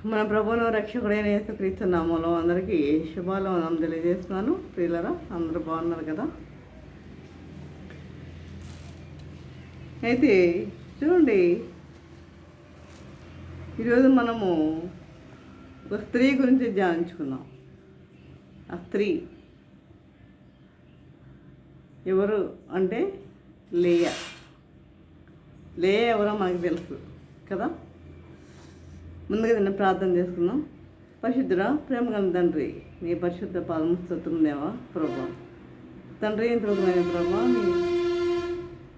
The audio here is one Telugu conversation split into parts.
మన ప్రభువును రక్షకుడైన యేసుక్రీస్తు నామములో అందరికీ శుభాలు తెలియజేస్తున్నాను. ప్రియులరా, అందరూ బాగున్నారు కదా? అయితే చూడండి, ఈరోజు మనము ఒక స్త్రీ గురించి ధ్యానించుకున్నాం. ఆ స్త్రీ ఎవరు అంటే లేయా. లేయా ఎవరో మనకు తెలుసు కదా. ముందుగా నేను ప్రార్థన చేసుకున్నాం. పరిశుద్ధుడా, ప్రేమ గల తండ్రి, నీ పరిశుద్ధ పాదము స్తోత్రం దేవా ప్రభా. తండ్రి, ఇంతమైన ప్రభా, నీ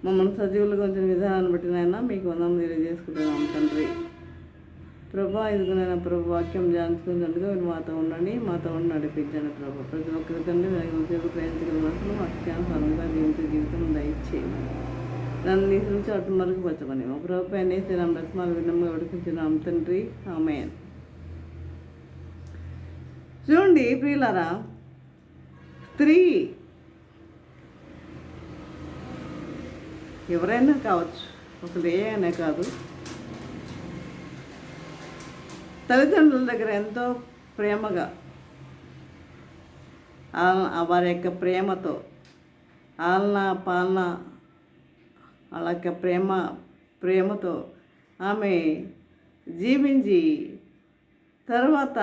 మమ్మల్ని సజీవులుగా ఉంచిన విధానాన్ని బట్టి నాయన మీకు వందనం తెలియజేసుకుంటున్నాం తండ్రి. ప్రభా, ఇదిగోనైనా ప్రభు వాక్యం ధ్యానించుకున్నట్టుగా మీరు మాతో ఉండండి, మాతో ఉండి నడిపించండి ప్రభా. ప్రతి ఒక్కరి తండ్రి ఉద్యోగ ప్రయాణికుల మనసును వాక్యానుసారంగా జీవితం దయచేయండి. నన్ను నీ నుంచి అటు మరుగుపరచమని మా ప్రభు పైన వేసిన రత్నాలు విన్నమ్మ ఉడికించినాం తండ్రి, ఆమేన్. చూడండి ప్రియులారా, స్త్రీ ఎవరైనా కావచ్చు, ఒక లేయనే కాదు, తల్లిదండ్రుల దగ్గర ఎంతో ప్రేమగా వారి యొక్క ప్రేమతో ఆలన పాలన వాళ్ళ యొక్క ప్రేమతో ఆమె జీవించి తర్వాత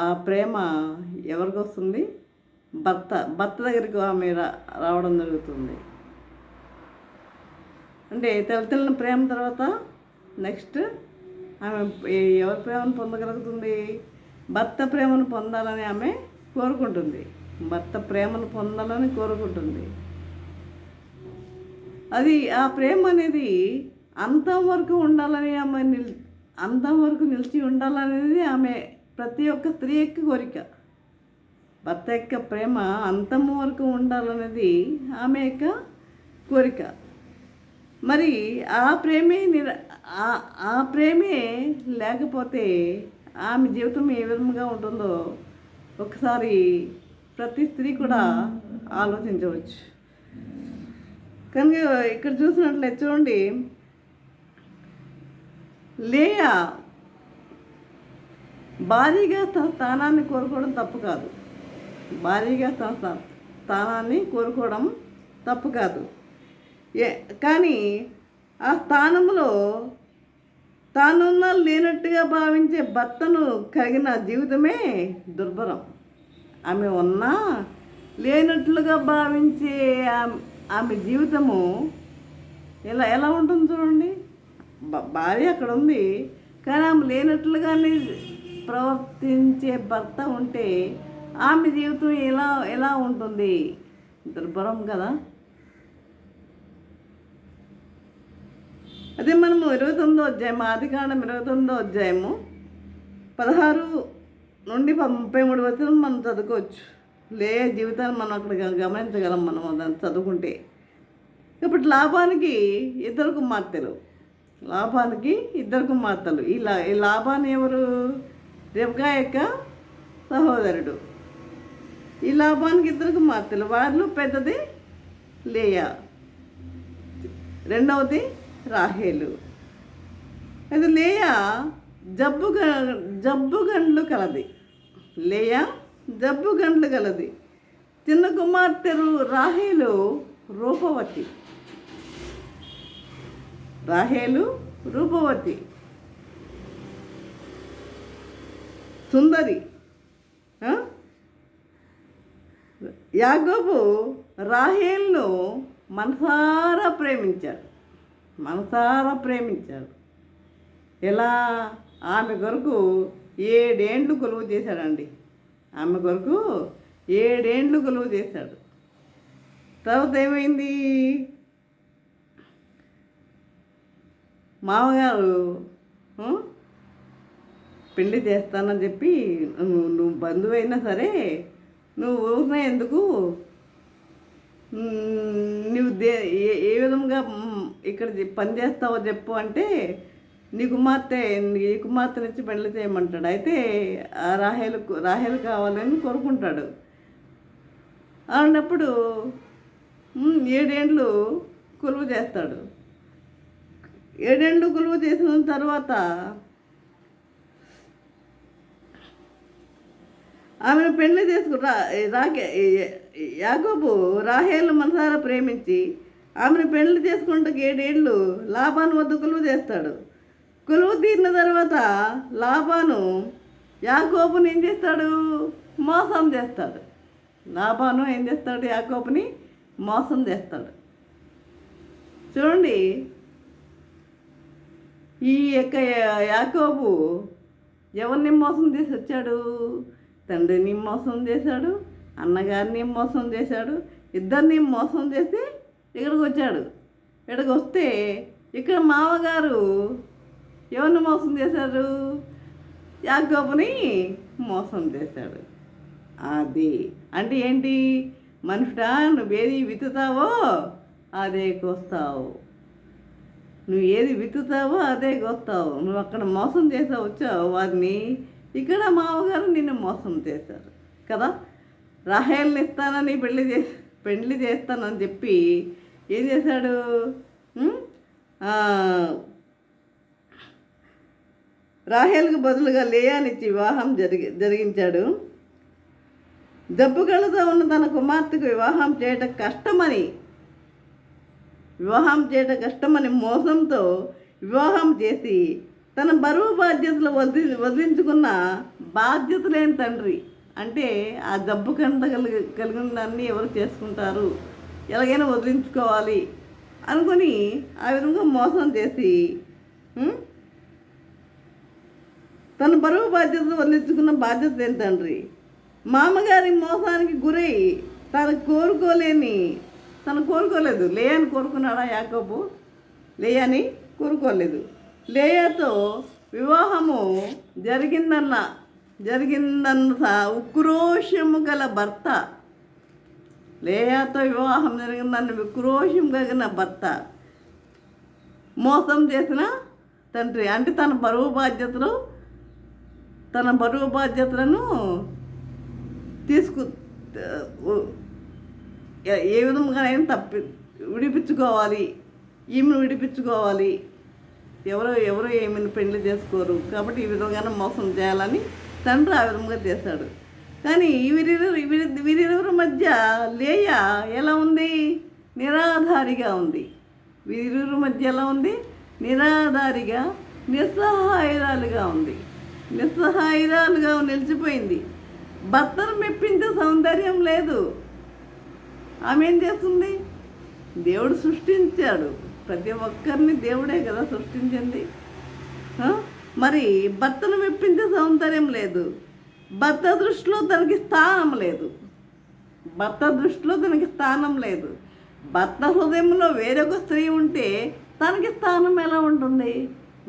ఆ ప్రేమ ఎవరికి వస్తుంది? భర్త దగ్గరికి ఆమె రావడం జరుగుతుంది. అంటే తల్లిదండ్రుల ప్రేమ తర్వాత నెక్స్ట్ ఆమె ఎవరి ప్రేమను పొందగలుగుతుంది? భర్త ప్రేమను పొందాలని ఆమె కోరుకుంటుంది. భర్త ప్రేమను పొందాలని కోరుకుంటుంది. అది ఆ ప్రేమ అనేది అంతవరకు ఉండాలని ఆమె అంతవరకు నిలిచి ఉండాలనేది ఆమె ప్రతి ఒక్క స్త్రీ యొక్క కోరిక. భర్త యొక్క ప్రేమ అంతం వరకు ఉండాలనేది ఆమె యొక్క కోరిక. మరి ఆ ప్రేమే లేకపోతే ఆమె జీవితం ఏ విధంగా ఉంటుందో ఒకసారి ప్రతి స్త్రీ కూడా ఆలోచించవచ్చు. కనుక ఇక్కడ చూసినట్లయితే చూడండి, లేయా భారీగా తన స్థానాన్ని కోరుకోవడం తప్పు కాదు. భారీగా తన స్థానాన్ని కోరుకోవడం తప్పు కాదు. కానీ ఆ స్థానంలో తానున్న లేనట్టుగా భావించే భర్తను కలిగిన జీవితమే దుర్భరం. ఆమె ఉన్నా లేనట్లుగా భావించే ఆమె జీవితము ఎలా ఉంటుంది చూడండి. భార్య అక్కడ ఉంది, కానీ ఆమె లేనట్లుగానే ప్రవర్తించే భర్త ఉంటే ఆమె జీవితం ఎలా ఉంటుంది? దుర్భరం కదా. అదే మనము 29వ అధ్యాయం, ఆదికాండం 29వ అధ్యాయము 16 నుండి 33 వరకు మనం చదువుకోవచ్చు. లేయా జీవితాన్ని మనం అక్కడ గమనించగలం మనం దాన్ని చదువుకుంటే. ఇప్పుడు లాబానికి ఇద్దరు కుమార్తెలు. ఈ లాబాన్ ఎవరు? రెబెకా యొక్క సహోదరుడు. ఈ లాబానికి ఇద్దరు కుమార్తెలు. వారిలో పెద్దది లేయా, రెండవది రాహేలు. అయితే లేయా జబ్బుగండ్లు కలది. లేయా జబ్బుగండ్లు కలది. చిన్న కుమార్తె రాహేలు రూపవతి, సుందరి. యాకోబు రాహేలును మనసారా ప్రేమించాడు. ఎలా? ఆమె కొరకు 7 ఏండ్లు కొలువు చేశాడండి. ఆమె కొరకు 7 ఏండ్లు కొలువు చేశాడు. తర్వాత ఏమైంది? మామగారు పెళ్లి చేస్తానని చెప్పి, నువ్వు బంధువు అయినా సరే నువ్వు ఊరినే ఎందుకు, నువ్వు ఏ విధంగా ఇక్కడ పని చేస్తావో చెప్పు అంటే ఈ కుమార్తెనిచ్చి పెళ్లి చేయమంటాడు. అయితే రాహేలు కావాలని కోరుకుంటాడు. అన్నప్పుడు 7 ఏండ్లు కొలువు చేస్తాడు. 7 కొలువు చేసిన తర్వాత ఆమెను పెళ్లి యాకోబు రాహేలు మనసారా ప్రేమించి ఆమెను పెళ్లి చేసుకుంటూ 7 ఏళ్ళు లాబాను వద్ద కొలువు చేస్తాడు. కొలువు తీరిన తర్వాత లాబాను యాకోబుని ఏం చేస్తాడు? మోసం చేస్తాడు. లాబాను ఏం చేస్తాడు? యాకోబుని మోసం చేస్తాడు. చూడండి, ఈ యొక్క యాకోబు ఎవరిని మోసం చేసి వచ్చాడు? తండ్రిని మోసం చేశాడు, అన్నగారిని మోసం చేశాడు, ఇద్దరిని మోసం చేసి ఇక్కడికి వచ్చాడు. ఇక్కడికి వస్తే ఇక్కడ మామగారు ఎవరిని మోసం చేశారు? యాకోబుని మోసం చేశాడు. అది అంటే ఏంటి? మనుషుడా, నువ్వేది విత్తుతావో అదే కోస్తావు. నువ్వు ఏది విత్తుతావో అదే కోస్తావు. నువ్వు అక్కడ మోసం చేసా వచ్చావు వారిని, ఇక్కడ మామగారు నిన్ను మోసం చేశారు కదా. రాహేల్ని ఇస్తానని పెళ్లి చేస్తానని చెప్పి ఏం చేశాడు? రాహేల్కి బదులుగా లేయానిచ్చి వివాహం జరిగించాడు. జబ్బు కళ్ళతో ఉన్న తన కుమార్తెకు వివాహం చేయటం కష్టమని మోసంతో వివాహం చేసి తన బరువు బాధ్యతలు వదిలించుకున్న బాధ్యత లేని తండ్రి. అంటే ఆ జబ్బు కలిగిన దాన్ని ఎవరు చేసుకుంటారు, ఎలాగైనా వదిలించుకోవాలి అనుకుని ఆ విధంగా మోసం చేసి తన బరువు బాధ్యతలు వదిలించుకున్న బాధ్యత లేని తండ్రి మామగారి మోసానికి గురై తను కోరుకోలేదు. లేయాని కోరుకున్నాడా యాకోబు? లేయాని కోరుకోలేదు. లేయాతో వివాహము జరిగిందన్న ఉక్రోషము గల భర్త, లేయాతో వివాహం జరిగిందన్న ఉక్రోషం కలిగిన భర్త మోసం చేసిన తండ్రి. అంటే తన బరువు బాధ్యతలను ఏ విధంగానైనా విడిపించుకోవాలి, ఈమెను విడిపించుకోవాలి. ఎవరు ఏమైనా పెళ్లి చేసుకోరు కాబట్టి ఈ విధంగానే మోసం చేయాలని తండ్రి ఆ విధంగా చేశాడు. కానీ వీరిరువురి మధ్య లేయా ఎలా ఉంది? నిరాధారిగా ఉంది. వీరిరువురి మధ్య ఎలా ఉంది? నిరాధారిగా, నిస్సహాయురాలుగా ఉంది. నిస్సహాయురాలుగా నిలిచిపోయింది. భర్తను మెప్పించే సౌందర్యం లేదు. ఆమె ఏం చేస్తుంది? దేవుడు సృష్టించాడు, ప్రతి ఒక్కరిని దేవుడే కదా సృష్టించింది. మరి భర్తను మెప్పించే సౌందర్యం లేదు. భర్త దృష్టిలో తనకి స్థానం లేదు. భర్త హృదయంలో వేరొక స్త్రీ ఉంటే తనకి స్థానం ఎలా ఉంటుంది?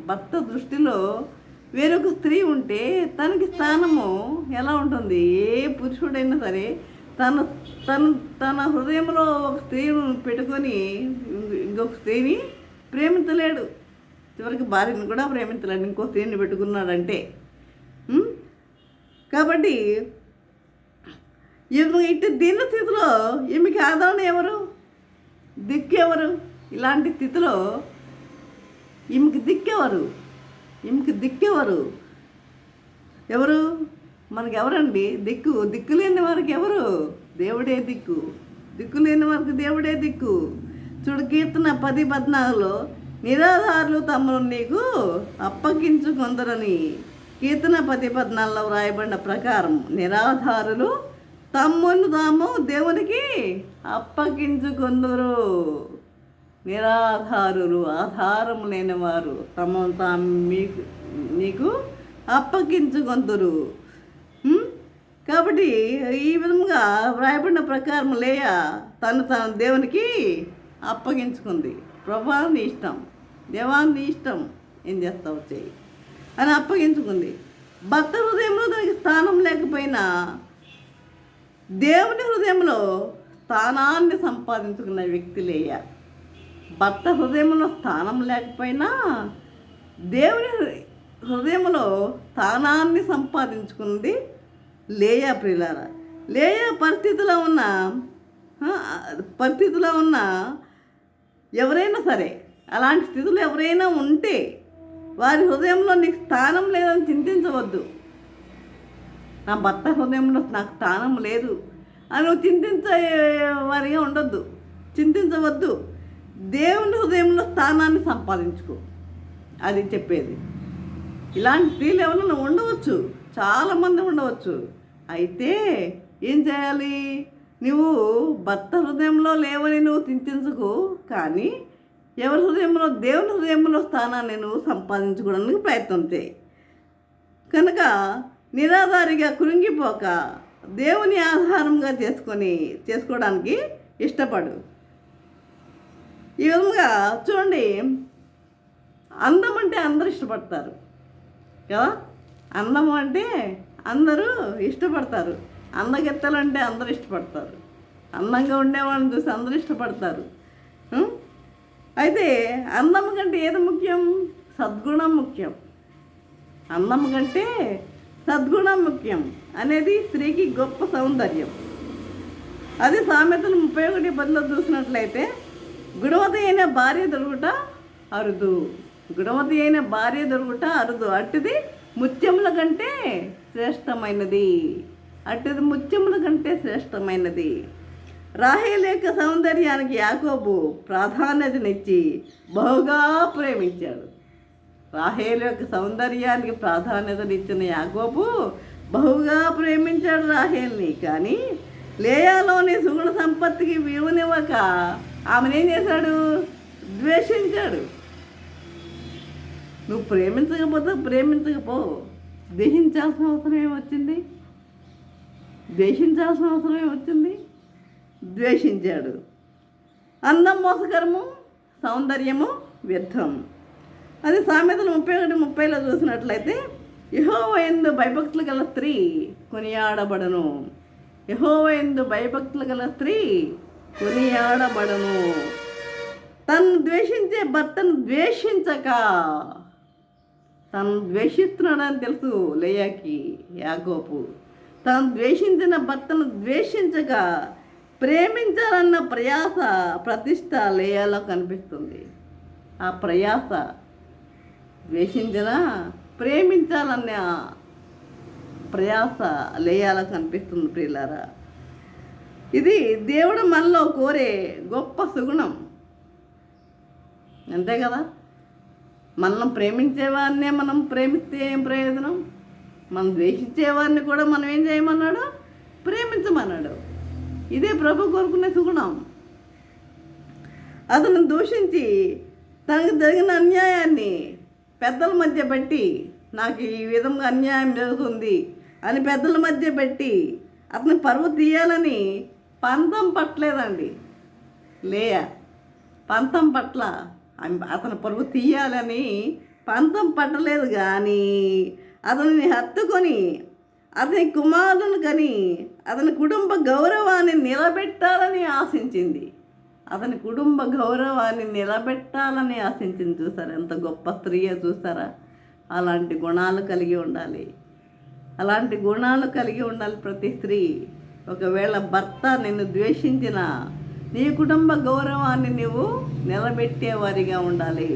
భర్త దృష్టిలో వేరొక స్త్రీ ఉంటే తనకి స్థానము ఎలా ఉంటుంది? ఏ పురుషుడైనా సరే తన హృదయంలో ఒక స్త్రీని పెట్టుకొని ఇంకొక స్త్రీని ప్రేమించలేడు. చివరికి భార్యను కూడా ప్రేమించలేడు, ఇంకో స్త్రీని పెట్టుకున్నాడంటే. కాబట్టి ఇటు దీని స్థితిలో ఈమెకి ఆదరణ ఎవరు? దిక్కెవరు? ఇలాంటి స్థితిలో ఈమెకి దిక్కెవరు? ఎవరు? మనకి ఎవరండి దిక్కు లేని వారికి ఎవరు? దేవుడే దిక్కు. దిక్కు లేని వారికి దేవుడే దిక్కు. చూడు, కీర్తన 10:14 నిరాధారులు తమను నీకు అప్పగించుకొందరని. కీర్తన 10:14 వ్రాయబడిన ప్రకారం నిరాధారులు తమ్మును తాము దేవునికి అప్పగించుకొందరు. నిరాధారులు, ఆధారం లేనివారు తమను తాము నీకు అప్పగించుకొందరు. కాబట్టి ఈ విధంగా వ్రాయబడిన ప్రకారం లేయా తను దేవునికి అప్పగించుకుంది. ప్రభా నీ ఇష్టం, దేవా నీ ఇష్టం, ఏం చేస్తావు చెయ్యి అని అప్పగించుకుంది. భర్త హృదయంలో దానికి స్థానం లేకపోయినా దేవుని హృదయంలో స్థానాన్ని సంపాదించుకున్న వ్యక్తి లేయా. భర్త హృదయంలో స్థానం లేకపోయినా దేవుని హృదయంలో స్థానాన్ని సంపాదించుకుంది లేయా. ప్రియులారా, లేయా పరిస్థితిలో ఉన్న ఎవరైనా సరే అలాంటి స్థితిలో ఎవరైనా ఉంటే వారి హృదయంలో నీకు స్థానం లేదని చింతించవద్దు. నా భర్త హృదయంలో నాకు స్థానం లేదు అని నువ్వు చింతించే వారిగా ఉండొద్దు, చింతించవద్దు. దేవుని హృదయంలో స్థానాన్ని సంపాదించుకో, అది చెప్పేది. ఇలాంటి స్త్రీలు ఎవరైనా ఉండవచ్చు, చాలామంది ఉండవచ్చు. అయితే ఏం చేయాలి? నువ్వు భర్త హృదయంలో లేవని నువ్వు చింతించకు, కానీ ఎవరి హృదయంలో, దేవుని హృదయంలో స్థానాన్ని నువ్వు సంపాదించుకోవడానికి ప్రయత్నం చేయి. కనుక నిరాధారిగా కృంగిపోక దేవుని ఆధారంగా చేసుకోవడానికి ఇష్టపడు. ఈ విధంగా చూడండి, అందం అంటే అందరూ ఇష్టపడతారు కదా. అందం అంటే అందరూ ఇష్టపడతారు. అందగెత్తలు అంటే అందరూ ఇష్టపడతారు. అందంగా ఉండేవాళ్ళని చూసి అందరూ ఇష్టపడతారు. అయితే అందం కంటే ఏది ముఖ్యం? సద్గుణం ముఖ్యం. అందం కంటే సద్గుణం ముఖ్యం అనేది స్త్రీకి గొప్ప సౌందర్యం. అది సామెతలు 31:10 చూసినట్లయితే, గుణవతి అయిన భార్య దొరుకుట అరుదు, గుణవతి అయిన భార్య దొరుకుట అరుదు, అట్టిది ముత్యముల కంటే శ్రేష్టమైనది, అట్టిది ముత్యముల కంటే శ్రేష్టమైనది. రాహేలు యొక్క సౌందర్యానికి యాకోబు ప్రాధాన్యతనిచ్చి బహుగా ప్రేమించాడు. రాహేలు యొక్క సౌందర్యానికి ప్రాధాన్యతనిచ్చిన యాకోబు బహుగా ప్రేమించాడు రాహేల్ని. కానీ లేయాలోని సుగుణ సంపత్తికి విలువనివ్వక ఆమెనేం చేశాడు? ద్వేషించాడు. నువ్వు ప్రేమించకపో, ద్వేషించాల్సిన అవసరం ఏమొచ్చింది? ద్వేషించాల్సిన అవసరం ఏమొచ్చింది? ద్వేషించాడు. అందం మోసకరము, సౌందర్యము వ్యర్థం. అది సామెతలు 31:30 చూసినట్లయితే, యెహోవా యందు భయభక్తులు గల స్త్రీ కొనియాడబడను, యెహోవా యందు భయభక్తులు గల స్త్రీ కొనియాడబడను. తను ద్వేషించే భర్తను ద్వేషించక, తను ద్వేషిస్తున్నాడని తెలుసు లేయాకి యాకోబు, తను ద్వేషించిన భర్తను ద్వేషించక ప్రేమించాలన్న ప్రయాస, ప్రతిష్ట లేయాలో కనిపిస్తుంది. ఆ ప్రయాస, ద్వేషించిన ప్రేమించాలన్న ప్రయాస లేయాలో కనిపిస్తుంది ప్రియులారా. ఇది దేవుడు మనలో కోరే గొప్ప సుగుణం, అంతే కదా. మనం ప్రేమించేవారినే మనం ప్రేమిస్తే ఏం ప్రయోజనం? మనం ద్వేషించేవారిని కూడా మనం ఏం చేయమన్నాడు? ప్రేమించమన్నాడు. ఇదే ప్రభు కోరుకునే సుగుణం. అతను దూషించి తనకు జరిగిన అన్యాయాన్ని పెద్దల మధ్య పెట్టి, నాకు ఈ విధంగా అన్యాయం జరుగుతుంది అని పెద్దల మధ్య పెట్టి అతని పరువు తీయాలని పంతం పట్టలేదండి లేయా. పంతం పట్ల, అతని పరువు తీయాలని పంతం పట్టలేదు. కానీ అతనిని హత్తుకొని అతని కుమారులను కని అతని కుటుంబ గౌరవాన్ని నిలబెట్టాలని ఆశించింది. అతని కుటుంబ గౌరవాన్ని నిలబెట్టాలని ఆశించింది. చూసారా ఎంత గొప్ప స్త్రీయో? చూసారా? అలాంటి గుణాలు కలిగి ఉండాలి, అలాంటి గుణాలు కలిగి ఉండాలి ప్రతి స్త్రీ. ఒకవేళ భర్త నిన్ను ద్వేషించిన నీ కుటుంబ గౌరవాన్ని నువ్వు నిలబెట్టేవారిగా ఉండాలి.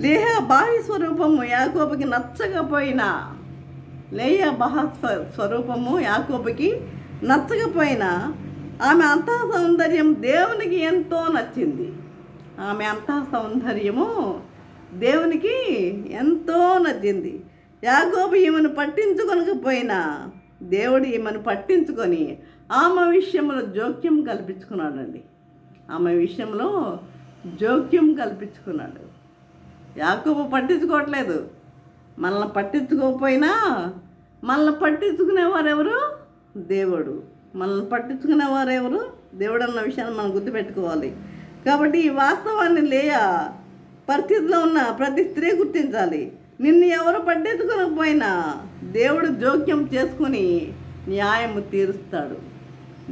లేయా బాహ్య స్వరూపము యాకోబుకి నచ్చకపోయినా, లేయా బాహ్య స్వరూపము యాకోబుకి నచ్చకపోయినా ఆమె అంతః సౌందర్యం దేవునికి ఎంతో నచ్చింది. ఆమె అంతః సౌందర్యము దేవునికి ఎంతో నచ్చింది. యాకోబు ఈమెను పట్టించుకొనకపోయినా దేవుడు ఈమెను పట్టించుకొని ఆమె విషయంలో జోక్యం కల్పించుకున్నాడండి. ఆమె విషయంలో జోక్యం కల్పించుకున్నాడు. యాకోబు పట్టించుకోవట్లేదు. మనల్ని పట్టించుకోకపోయినా మనల్ని పట్టించుకునేవారు ఎవరు? దేవుడు. మనల్ని పట్టించుకునేవారు ఎవరు? దేవుడు అన్న విషయాన్ని మనం గుర్తుపెట్టుకోవాలి. కాబట్టి ఈ వాస్తవాన్ని లేయా పరిస్థితిలో ఉన్న ప్రతి స్త్రీ గుర్తించాలి. నిన్ను ఎవరు పట్టించుకోకపోయినా దేవుడు జోక్యం చేసుకుని న్యాయము తీరుస్తాడు.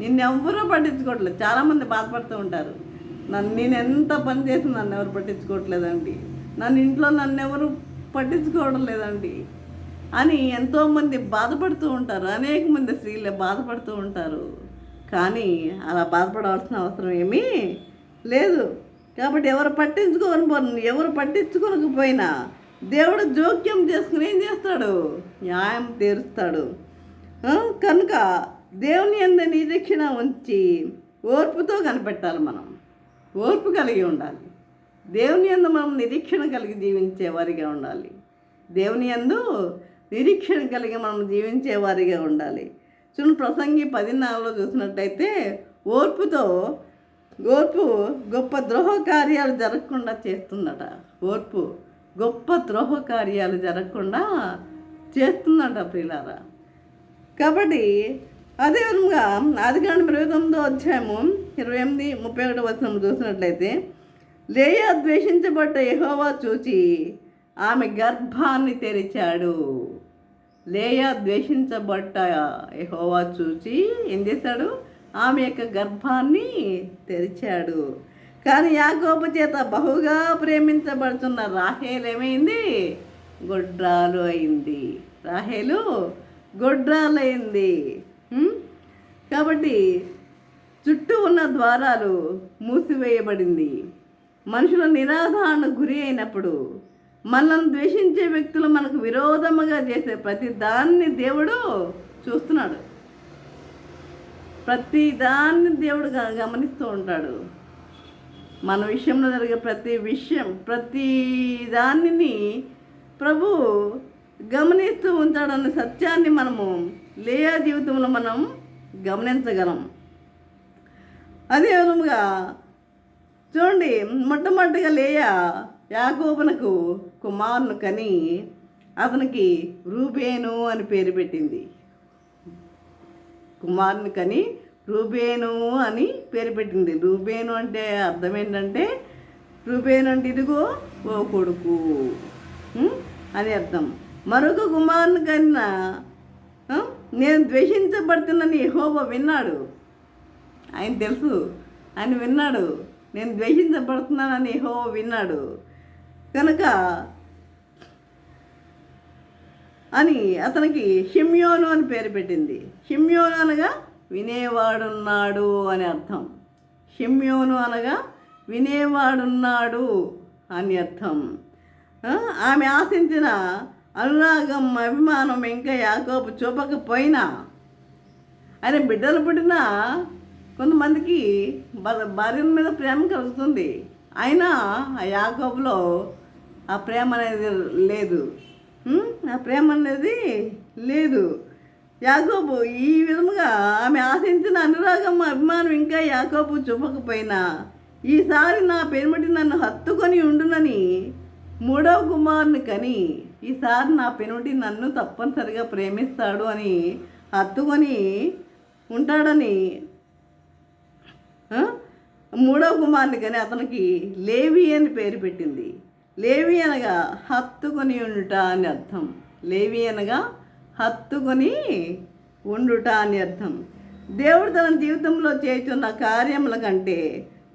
నిన్నెవ్వరూ పట్టించుకోవట్లేదు. చాలామంది బాధపడుతూ ఉంటారు, నేను ఎంత పని చేసి నన్ను ఎవరు పట్టించుకోవట్లేదండి, నన్ను ఇంట్లో నన్ను ఎవరు పట్టించుకోవడం లేదండి అని ఎంతోమంది బాధపడుతూ ఉంటారు. అనేక మంది స్త్రీలే బాధపడుతూ ఉంటారు. కానీ అలా బాధపడవలసిన అవసరం ఏమీ లేదు. కాబట్టి ఎవరు పట్టించుకోకపోయినా దేవుడు జోక్యం చేసుకుని ఏం చేస్తాడు? న్యాయం తీరుస్తాడు. కనుక దేవుని యందు నిరీక్షణ ఉంచి ఓర్పుతో కనిపెట్టాలి. మనం ఓర్పు కలిగి ఉండాలి. దేవుని యందు మనం నిరీక్షణ కలిగి జీవించే వారిగా ఉండాలి. దేవుని యందు నిరీక్షణ కలిగి మనం జీవించే వారిగా ఉండాలి. చూడండి, ప్రసంగి 14లో చూసినట్టయితే ఓర్పు గొప్ప ద్రోహ కార్యాలు జరగకుండా చేస్తుందట. ఓర్పు గొప్ప ద్రోహ కార్యాలు జరగకుండా చేస్తుందట ప్రియులారా. కాబట్టి అదేవిధంగా ఆదికాండం 29వ అధ్యాయము 28-31 చూసినట్లయితే లేయా ద్వేషించబడ్డ యెహోవా చూచి ఆమె గర్భాన్ని తెరిచాడు. లేయా ద్వేషించబడ్డ యెహోవా చూచి ఏం చేశాడు? ఆమె యొక్క గర్భాన్ని తెరిచాడు. కానీ యాకోబు చేత బహుగా ప్రేమించబడుతున్న రాహేలు ఏమైంది? గొడ్రాలు అయింది. రాహేలు గొడ్రాలు అయింది. కాబట్టి చుట్టూ ఉన్న ద్వారాలు మూసివేయబడింది. మనుషుల నిరాధారణకు గురి అయినప్పుడు మనల్ని ద్వేషించే వ్యక్తులు మనకు విరోధముగా చేసే ప్రతి దాన్ని దేవుడు చూస్తున్నాడు. ప్రతి దాన్ని దేవుడు గమనిస్తూ ఉంటాడు. మన విషయంలో జరిగే ప్రతి దానిని ప్రభు గమనిస్తూ ఉంటాడన్న సత్యాన్ని మనము లేయా జీవితంలో మనం గమనించగలం. అదేవిధంగా చూడండి, మొట్టమొదటిగా లేయా యాకోబునకు కుమారుని కని అతనికి రూబేను అని పేరు పెట్టింది. కుమారుని కని రూబేను అని పేరు పెట్టింది. రూబేను అంటే అర్థం ఏంటంటే, రూబేను అంటే ఇదిగో ఓ కొడుకు అని అర్థం. మరొక కుమారుని కన్నా నేను ద్వేషించబడుతున్నానని యెహోవా విన్నాడు. ఆయన తెలుసు, ఆయన విన్నాడు. నేను ద్వేషించబడుతున్నానని యెహోవా విన్నాడు కనుక అని అతనికి షిమ్యోను అని పేరు పెట్టింది. షిమ్యోను అనగా వినేవాడున్నాడు అని అర్థం. షిమ్యోను అనగా వినేవాడున్నాడు అని అర్థం. ఆమె ఆశించిన అనురాగం, అభిమానం ఇంకా యాకోబు చూపకపోయినా, ఆయన బిడ్డలు పుట్టిన కొంతమందికి భార్యల మీద ప్రేమ కలుగుతుంది. అయినా ఆ యాకోబులో ఆ ప్రేమ అనేది లేదు. ఆ ప్రేమ అనేది లేదు. యాకోబు ఈ విధముగా ఆమె ఆశించిన అనురాగం, అభిమానం ఇంకా యాకోబు చూపకపోయినా, ఈసారి నా పెనుమటి నన్ను హత్తుకొని ఉండునని మూడవ కుమారుని కని, ఈసారి నా పెనుమటి నన్ను తప్పనిసరిగా ప్రేమిస్తాడు అని హత్తుకొని ఉంటాడని మూడవ కుమారుని కని అతనికి లేవి అని పేరు పెట్టింది. లేవి అనగా హత్తుకొని ఉండుట అని అర్థం. లేవి అనగా హత్తుకొని ఉండుట అని అర్థం. దేవుడు తన జీవితంలో చేస్తున్న కార్యముల కంటే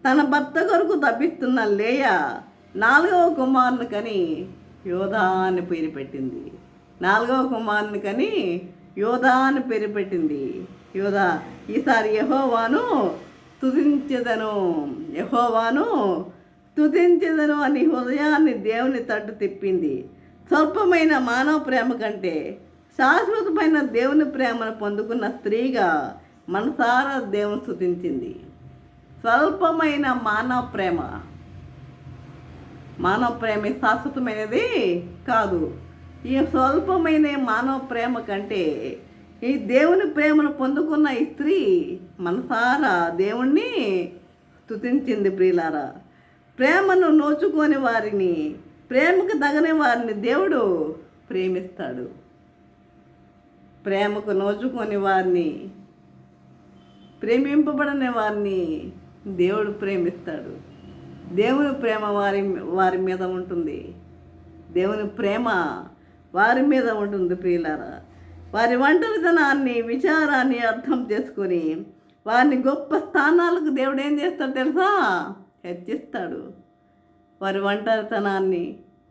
తన భర్త కొరకు తప్పిస్తున్న లేయా 4వ కుమారుని కని యోధా అని పేరు పెట్టింది. 4వ కుమారుని కని యోధా అని పేరు పెట్టింది. యోధా ఈసారి యెహోవాను స్తుతించెదను అని హృదయాన్ని దేవుని తట్టు తిప్పింది. స్వల్పమైన మానవ ప్రేమ కంటే శాశ్వతమైన దేవుని ప్రేమను పొందుకున్న స్త్రీగా మనసారా దేవుని స్తుతించింది. స్వల్పమైన మానవ ప్రేమ శాశ్వతమైనది కాదు. ఈ స్వల్పమైన మానవ ప్రేమ కంటే ఈ దేవుని ప్రేమను పొందుకున్న ఈ స్త్రీ మనసారా దేవుణ్ణి స్తుతించింది. ప్రియులారా, ప్రేమను నోచుకొని వారిని, ప్రేమకు తగని వారిని దేవుడు ప్రేమిస్తాడు. ప్రేమకు నోచుకొని వారిని, ప్రేమింపబడని వారిని దేవుడు ప్రేమిస్తాడు. దేవుని ప్రేమ వారి మీద ఉంటుంది. దేవుని ప్రేమ వారి మీద ఉంటుంది. ప్రియులారా, వారి ఒంటరితనాన్ని, విచారాన్ని అర్థం చేసుకొని వారిని గొప్ప స్థానాలకు దేవుడు ఏం చేస్తాడు తెలుసా? హెచ్చిస్తాడు. వారి ఒంటరితనాన్ని,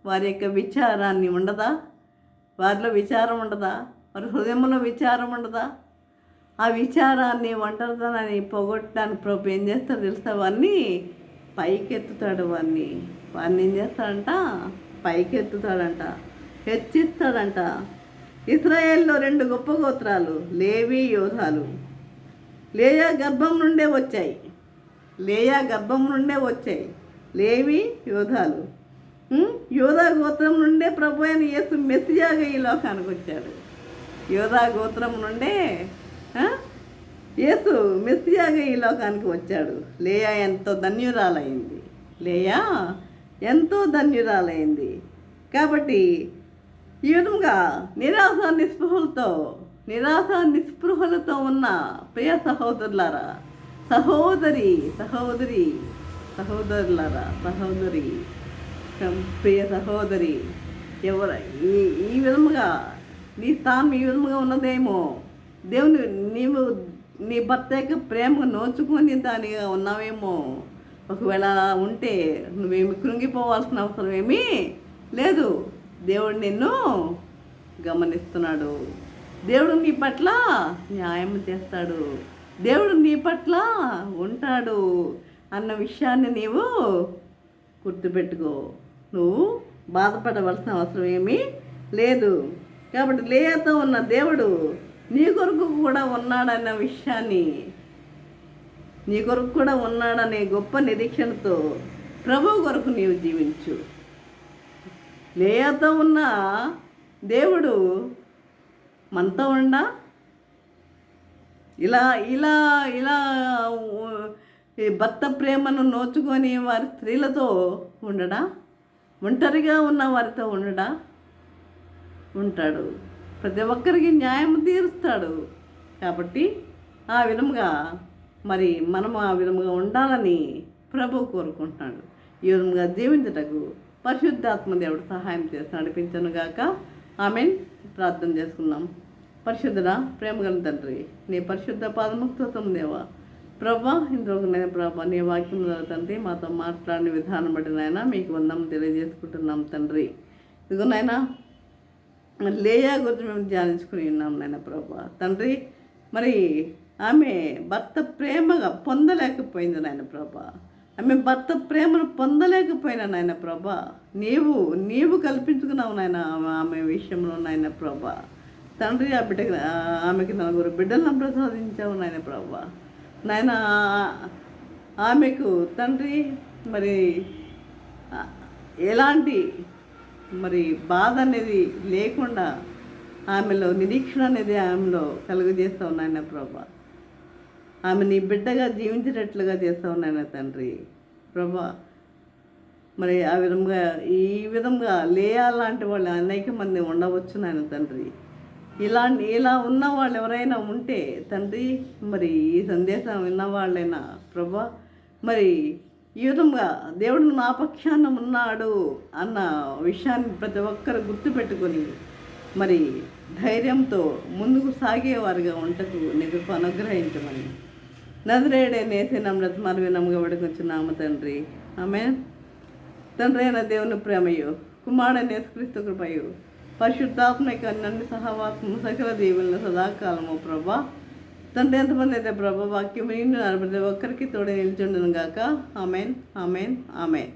వారి యొక్క విచారాన్ని ఉండదా? వారిలో విచారం ఉండదా? వారి హృదయంలో విచారం ఉండదా? ఆ విచారాన్ని, ఒంటరితనాన్ని పోగొట్టడానికి ప్రభు ఏం చేస్తాడు తెలుసా? వారిని పైకెత్తుతాడు వాడిని. వాడిని ఏం చేస్తాడంట? పైకెత్తుతాడంట, హెచ్చిస్తాడంట. ఇశ్రాయేల్లో 2 గొప్ప గోత్రాలు లేవి, యోధాలు. లేయా గర్భం నుండే వచ్చాయి. లేవి, యోధాలు. యోధా గోత్రం నుండే ప్రభు అయిన యేసు మెస్సియాగా ఈ లోకానికి వచ్చాడు. యోధా గోత్రం నుండే యేసు మెస్సియాగా ఈ లోకానికి వచ్చాడు. లేయా ఎంతో ధన్యురాలైంది. కాబట్టి ఈ విధంగా నిరాశ నిస్పృహలతో ఉన్న ప్రియ సహోదరులారా, సహోదరి ప్రియ సహోదరి, ఈ విధముగా నీ స్థానం ఈ విధముగా ఉన్నదేమో. దేవుని నీ భర్త యొక్క ప్రేమను నోచుకొని దానిగా ఉన్నావేమో. ఒకవేళ అలా ఉంటే నువ్వేమి కృంగిపోవాల్సిన అవసరం ఏమీ లేదు. దేవుడు నిన్ను గమనిస్తున్నాడు. దేవుడు నీ పట్ల న్యాయం చేస్తాడు. దేవుడు నీ పట్ల ఉంటాడు అన్న విషయాన్ని నీవు గుర్తుపెట్టుకో. నువ్వు బాధపడవలసిన అవసరం ఏమీ లేదు. కాబట్టి లేయతో ఉన్న దేవుడు నీ కొరకు కూడా ఉన్నాడన్న విషయాన్ని, నీ కొరకు కూడా ఉన్నాడనే గొప్ప నిరీక్షణతో ప్రభువు కొరకు నీవు జీవించు. లేయతో ఉన్న దేవుడు మనతో ఉండా ఇలా భర్త ప్రేమను నోచుకొని వారి స్త్రీలతో ఉండడా? ఒంటరిగా ఉన్న వారితో ఉండడా? ఉంటాడు. ప్రతి ఒక్కరికి న్యాయం తీరుస్తాడు. కాబట్టి ఆ విధముగా మనము ఆ విధముగా ఉండాలని ప్రభు కోరుకుంటున్నాడు. ఈ విధముగా జీవించుటకు పరిశుద్ధాత్మ దేవుడు సహాయం చేసి నడిపించనుగాక. ఆమెన్. ప్రార్థన చేసుకుందాం. పరిశుద్ధుడా, ప్రేమగల తండ్రి, నీ పరిశుద్ధ పాదముక్తం దేవా. ప్రభా, ఇంతవరకు నేను ప్రభా నీ వాక్యం తండ్రి మాతో మాట్లాడిన విధానం బట్టి నాయన మీకు వందనం తెలియజేసుకుంటున్నాం తండ్రి. ఇదిగో నాయన లేయా గురించి మేము ధ్యానించుకుని ఉన్నాం నాయన ప్రభా తండ్రి. ఆమె భర్త ప్రేమగా పొందలేకపోయింది నాయన ప్రభా. ఆమె భర్త ప్రేమను పొందలేకపోయినా నాయన ప్రభా. నీవు కల్పించుకున్నావు నాయన ఆమె విషయంలో నాయన ప్రభా తండ్రి. ఆ బిడ్డకి ఆమెకి 4 బిడ్డలను ప్రసాదించావు నాయన ప్రభా. నాయన ఆమెకు తండ్రి ఎలాంటి బాధ అనేది లేకుండా ఆమెలో నిరీక్షణ అనేది ఆమెలో కలుగజేస్తావు నాయన ప్రభా. ఆమె నీ బిడ్డగా జీవించేటట్లుగా చేస్తావు నాయన తండ్రి ప్రభా. ఆ విధంగా ఈ విధంగా లేయా లాంటి వాళ్ళు అనేక మంది ఉండవచ్చు నాయన తండ్రి. ఇలా ఉన్న వాళ్ళు ఎవరైనా ఉంటే తండ్రి ఈ సందేశం విన్నవాళ్ళైనా ప్రభా ఈ విధంగా దేవుడు నా పక్షాన ఉన్నాడు అన్న విషయాన్ని ప్రతి ఒక్కరు గుర్తుపెట్టుకొని ధైర్యంతో ముందుకు సాగేవారుగా ఉంటకు నీకు అనుగ్రహించమని నజరేయుడైన నమ్రత వినముగా వేడుకొంచున్నాము తండ్రి. ఆమేన్. తండ్రి అయిన దేవుని ప్రేమయు, కుమారుడైన యేసుక్రీస్తు కృపయు, పరిశుద్ధాత్మక అన్ని సహవాసము సకల దీవులను సదాకాలము ప్రభా తండ్రి. ఎంతమంది అయితే ప్రభా వాక్యం ప్రతి ఒక్కరికి తోడే నిల్చుండును గాక. ఆమేన్, ఆమేన్, ఆమేన్.